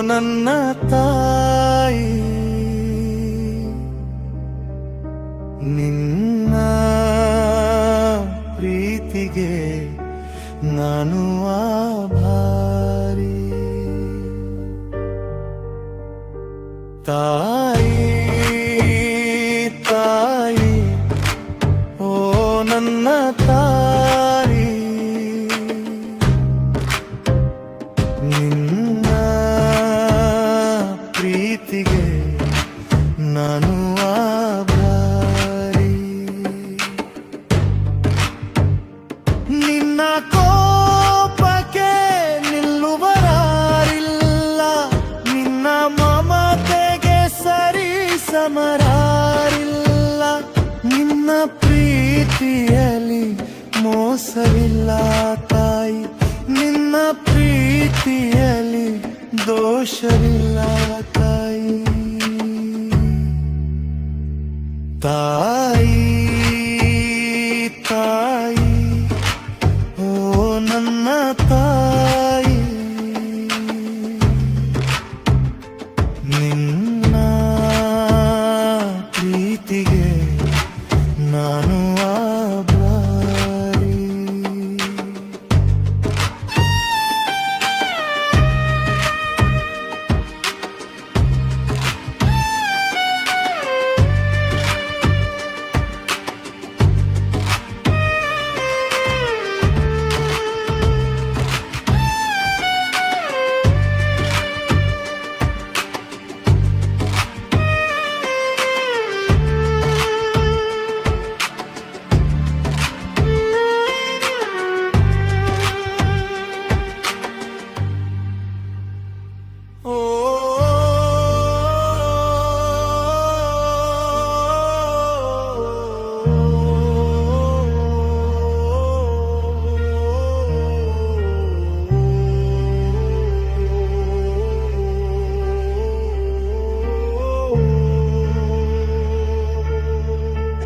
ನನ್ನ ತಾಯಿ ನಿನ್ನ ಪ್ರೀತಿಗೆ ನಾನು ಆಭಾರಿ ತಾಯಿ ತಾಯಿ ಓ ನನ್ನ ತಾಯಿ ನಿನ್ನ ಪ್ರೀತಿಗೆ ನಾನು ಆಭಾರಿ ನಿನ್ನ ಕೋಪಕ್ಕೆ ನಿಲ್ಲುವರಾರಿಲ್ಲ ನಿನ್ನ ಮಮತೆಗೆ ಸರಿ ಸಮರಾರಿಲ್ಲ ನಿನ್ನ ಪ್ರೀತಿಯಲ್ಲಿ ಮೋಸವಿಲ್ಲ ತಾಯಿ ನಿನ್ನ ಪ್ರೀತಿಯಲ್ಲಿ ದೋಷವಿಲ್ಲ ತಾಯಿ ತಾಯಿ ತಾಯಿ ಓ ನನ್ನ ತಾಯಿ ನಿನ್ನ ಪ್ರೀತಿಗೆ ನಾನು ಆಭಾರಿ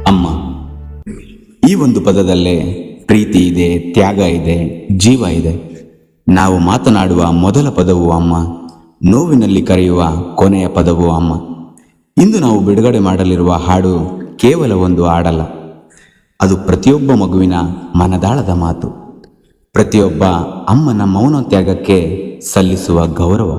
ಅಮ್ಮ, ಈ ಒಂದು ಪದದಲ್ಲೇ ಪ್ರೀತಿ ಇದೆ, ತ್ಯಾಗ ಇದೆ, ಜೀವ ಇದೆ. ನಾವು ಮಾತನಾಡುವ ಮೊದಲ ಪದವು ಅಮ್ಮ, ನೋವಿನಲ್ಲಿ ಕರೆಯುವ ಕೊನೆಯ ಪದವು ಅಮ್ಮ. ಇಂದು ನಾವು ಬಿಡುಗಡೆ ಮಾಡಲಿರುವ ಹಾಡು ಕೇವಲ ಒಂದು ಹಾಡಲ್ಲ, ಅದು ಪ್ರತಿಯೊಬ್ಬ ಮಗುವಿನ ಮನದಾಳದ ಮಾತು, ಪ್ರತಿಯೊಬ್ಬ ಅಮ್ಮನ ಮೌನ ತ್ಯಾಗಕ್ಕೆ ಸಲ್ಲಿಸುವ ಗೌರವ.